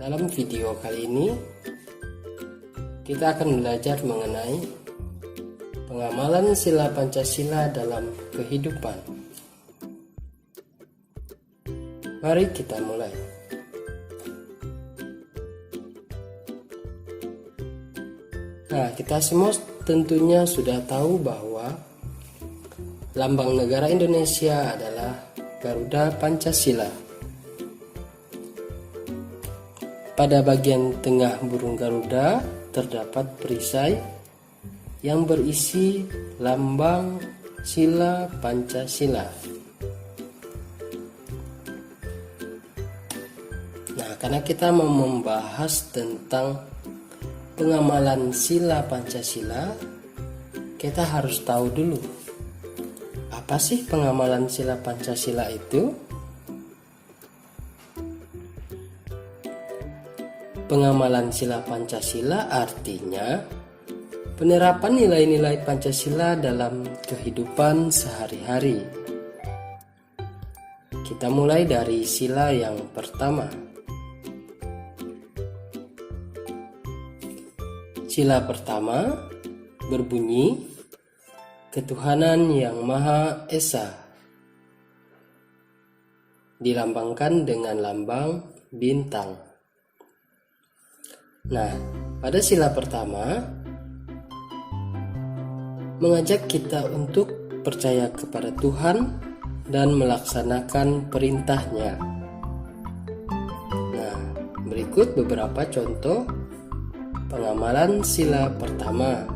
Dalam video kali ini kita akan belajar mengenai pengamalan sila Pancasila dalam kehidupan. Mari kita mulai. Nah, kita semua tentunya sudah tahu bahwa lambang negara Indonesia adalah Garuda Pancasila. Pada bagian tengah burung Garuda terdapat perisai yang berisi lambang sila Pancasila. Nah, karena kita mau membahas tentang pengamalan sila Pancasila, kita harus tahu dulu apa sih pengamalan sila Pancasila itu? Pengamalan sila Pancasila artinya penerapan nilai-nilai Pancasila dalam kehidupan sehari-hari. Kita mulai dari sila yang pertama. Sila pertama berbunyi Ketuhanan yang Maha Esa, dilambangkan dengan lambang bintang. Nah, pada sila pertama mengajak kita untuk percaya kepada Tuhan dan melaksanakan perintahnya. Nah, berikut beberapa contoh pengamalan sila pertama.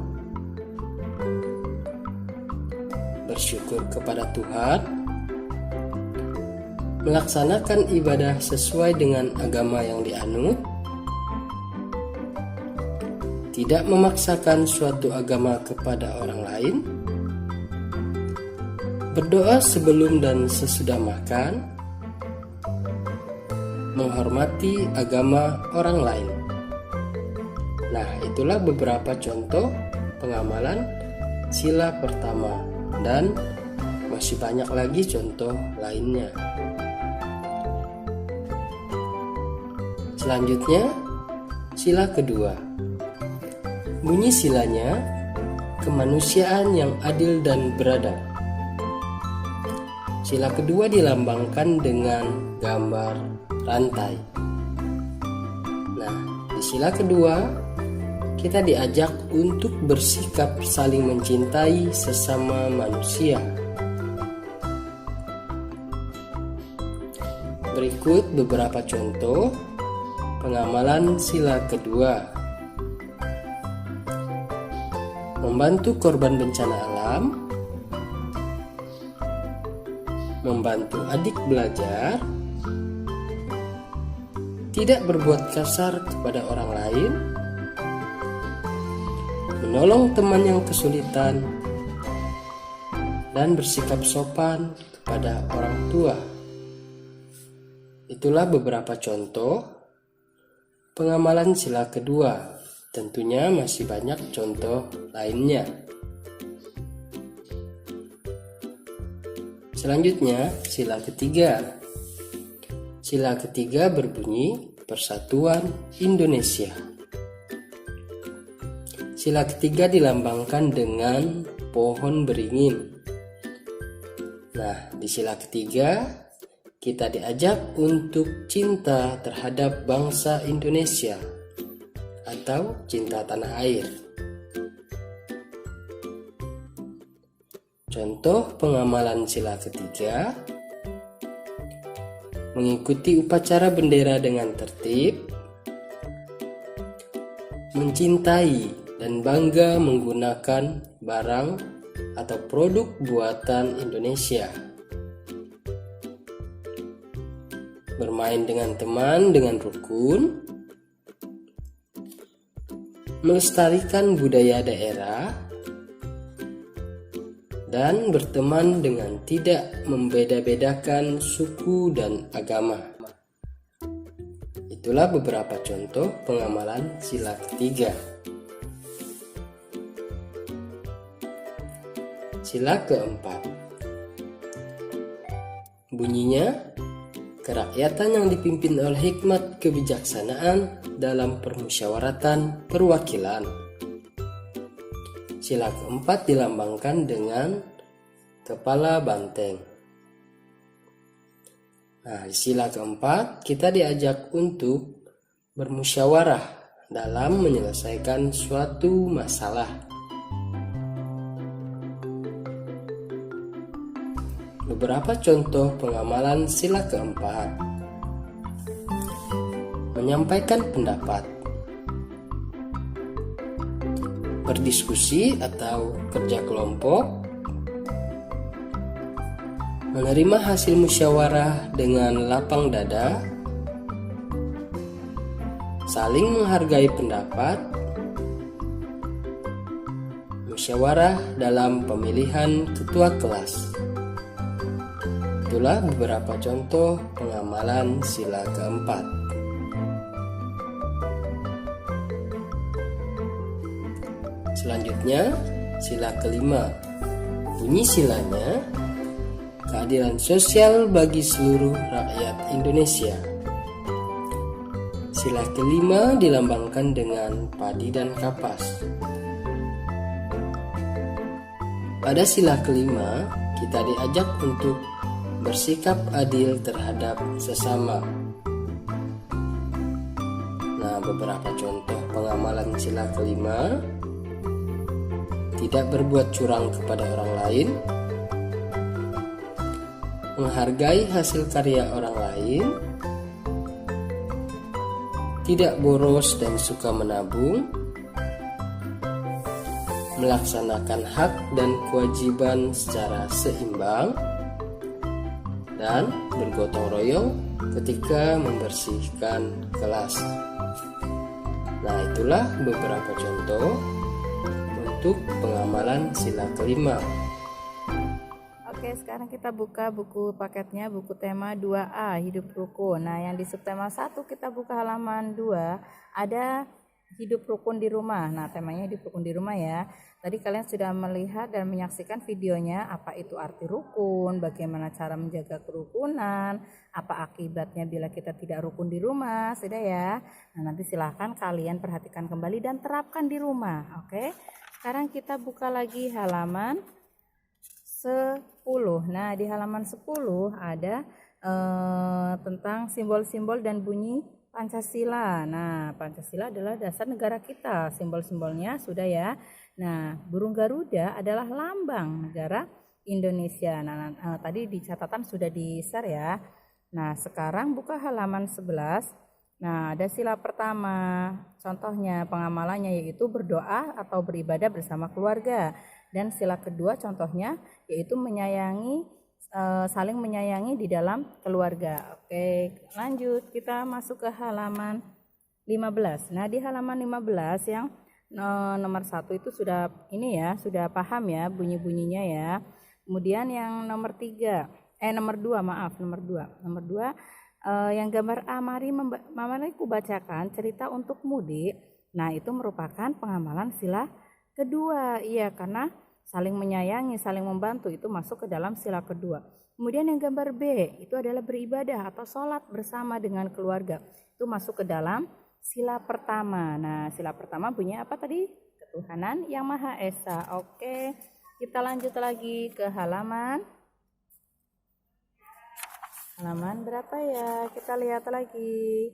Bersyukur kepada Tuhan, melaksanakan ibadah sesuai dengan agama yang dianut, tidak memaksakan suatu agama kepada orang lain, berdoa sebelum dan sesudah makan, menghormati agama orang lain. Nah, itulah beberapa contoh pengamalan sila pertama, dan masih banyak lagi contoh lainnya. Selanjutnya, sila kedua. Bunyi silanya, kemanusiaan yang adil dan beradab. Sila kedua dilambangkan dengan gambar rantai. Nah, di sila kedua kita diajak untuk bersikap saling mencintai sesama manusia. Berikut beberapa contoh pengamalan sila kedua. Membantu korban bencana alam, membantu adik belajar, tidak berbuat kasar kepada orang lain, menolong teman yang kesulitan, dan bersikap sopan kepada orang tua. Itulah beberapa contoh pengamalan sila kedua. Tentunya masih banyak contoh lainnya. Selanjutnya, sila ketiga. Sila ketiga berbunyi Persatuan Indonesia. Sila ketiga dilambangkan dengan pohon beringin. Nah, di sila ketiga kita diajak untuk cinta terhadap bangsa Indonesia atau cinta tanah air. Contoh pengamalan sila ketiga: mengikuti upacara bendera dengan tertib, mencintai dan bangga menggunakan barang atau produk buatan Indonesia, bermain dengan teman dengan rukun, melestarikan budaya daerah, dan berteman dengan tidak membeda-bedakan suku dan agama. Itulah beberapa contoh pengamalan sila ketiga. Sila keempat. Bunyinya, kerakyatan yang dipimpin oleh hikmat kebijaksanaan dalam permusyawaratan perwakilan. Sila keempat dilambangkan dengan kepala banteng. Nah, di sila keempat kita diajak untuk bermusyawarah dalam menyelesaikan suatu masalah. Beberapa contoh pengamalan sila keempat: menyampaikan pendapat, berdiskusi atau kerja kelompok, menerima hasil musyawarah dengan lapang dada, saling menghargai pendapat, musyawarah dalam pemilihan ketua kelas. Itulah beberapa contoh pengamalan sila keempat. Selanjutnya, sila kelima. Bunyi silanya, keadilan sosial bagi seluruh rakyat Indonesia. Sila kelima dilambangkan dengan padi dan kapas. Pada sila kelima, kita diajak untuk bersikap adil terhadap sesama. Nah, beberapa contoh pengamalan sila kelima: tidak berbuat curang kepada orang lain, menghargai hasil karya orang lain, tidak boros dan suka menabung, melaksanakan hak dan kewajiban secara seimbang, dan bergotong royong ketika membersihkan kelas. Nah, itulah beberapa contoh untuk pengamalan sila kelima. Oke, sekarang kita buka buku paketnya, buku tema 2A, hidup rukun. Nah, yang di subtema 1 kita buka halaman 2, ada hidup rukun di rumah. Nah, temanya hidup rukun di rumah ya. Tadi kalian sudah melihat dan menyaksikan videonya, apa itu arti rukun, bagaimana cara menjaga kerukunan, apa akibatnya bila kita tidak rukun di rumah, sudah ya. Nah, nanti silahkan kalian perhatikan kembali dan terapkan di rumah. Oke, sekarang kita buka lagi halaman 10. Nah, di halaman 10 ada tentang simbol-simbol dan bunyi Pancasila. Nah, Pancasila adalah dasar negara kita. Simbol-simbolnya sudah ya. Nah, burung Garuda adalah lambang negara Indonesia. Nah, tadi di catatan sudah di-share ya. Nah, sekarang buka halaman 11. Nah, ada sila pertama. Contohnya pengamalannya yaitu berdoa atau beribadah bersama keluarga. Dan sila kedua contohnya yaitu saling menyayangi di dalam keluarga. Oke, lanjut kita masuk ke halaman 15. Nah, di halaman 15 yang nomor 1 itu sudah sudah paham ya bunyi-bunyinya ya. Kemudian yang nomor 2 yang gambar A, mari ku bacakan cerita untuk mudik. Nah, itu merupakan pengamalan sila kedua. Iya, karena saling menyayangi, saling membantu itu masuk ke dalam sila kedua. Kemudian yang gambar B itu adalah beribadah atau sholat bersama dengan keluarga. Itu masuk ke dalam sila pertama. Nah, sila pertama bunyinya apa tadi? Ketuhanan yang Maha Esa. Oke, kita lanjut lagi ke halaman berapa ya? Kita lihat lagi.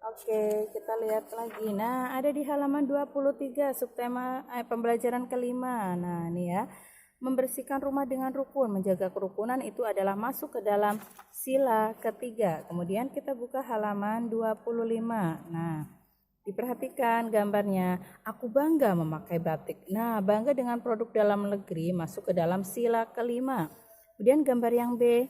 Oke, kita lihat lagi. Nah, ada di halaman 23 subtema pembelajaran kelima. Nah, ini ya. Membersihkan rumah dengan rukun, menjaga kerukunan itu adalah masuk ke dalam sila ketiga. Kemudian kita buka halaman 25. Nah, diperhatikan gambarnya. Aku bangga memakai batik. Nah, bangga dengan produk dalam negeri masuk ke dalam sila kelima. Kemudian gambar yang B,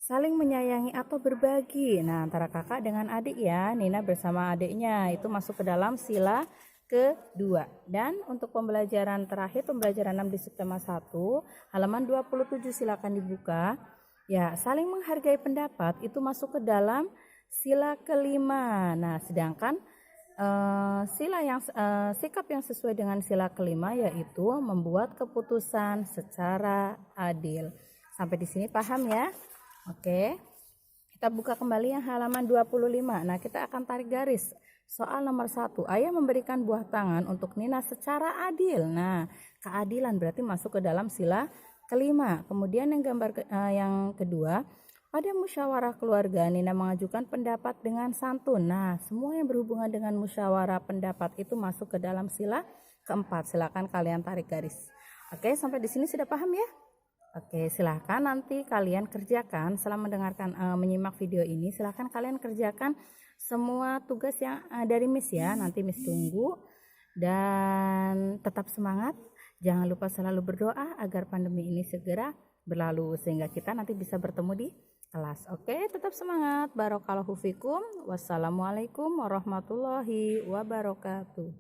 saling menyayangi atau berbagi. Nah, antara kakak dengan adik ya, Nina bersama adiknya itu masuk ke dalam sila kedua. Dan untuk pembelajaran terakhir, pembelajaran 6 di subtema 1, halaman 27 silakan dibuka. Ya, saling menghargai pendapat itu masuk ke dalam sila kelima. Nah, sedangkan sikap yang sesuai dengan sila kelima yaitu membuat keputusan secara adil. Sampai di sini paham ya? Oke, Kita buka kembali yang halaman 25. Nah, kita akan tarik garis. Soal nomor 1, ayah memberikan buah tangan untuk Nina secara adil. Nah, keadilan berarti masuk ke dalam sila kelima. Kemudian yang yang kedua, pada musyawarah keluarga Nina mengajukan pendapat dengan santun. Nah, semua yang berhubungan dengan musyawarah pendapat itu masuk ke dalam sila keempat. Silakan kalian tarik garis. Oke, sampai di sini sudah paham ya? Oke, silahkan nanti kalian kerjakan setelah mendengarkan menyimak video ini. Silahkan kalian kerjakan semua tugas yang dari Miss ya. Nanti Miss tunggu dan tetap semangat. Jangan lupa selalu berdoa agar pandemi ini segera berlalu sehingga kita nanti bisa bertemu di kelas. Oke, tetap semangat. Barakallahu fikum. Wassalamualaikum warahmatullahi wabarakatuh.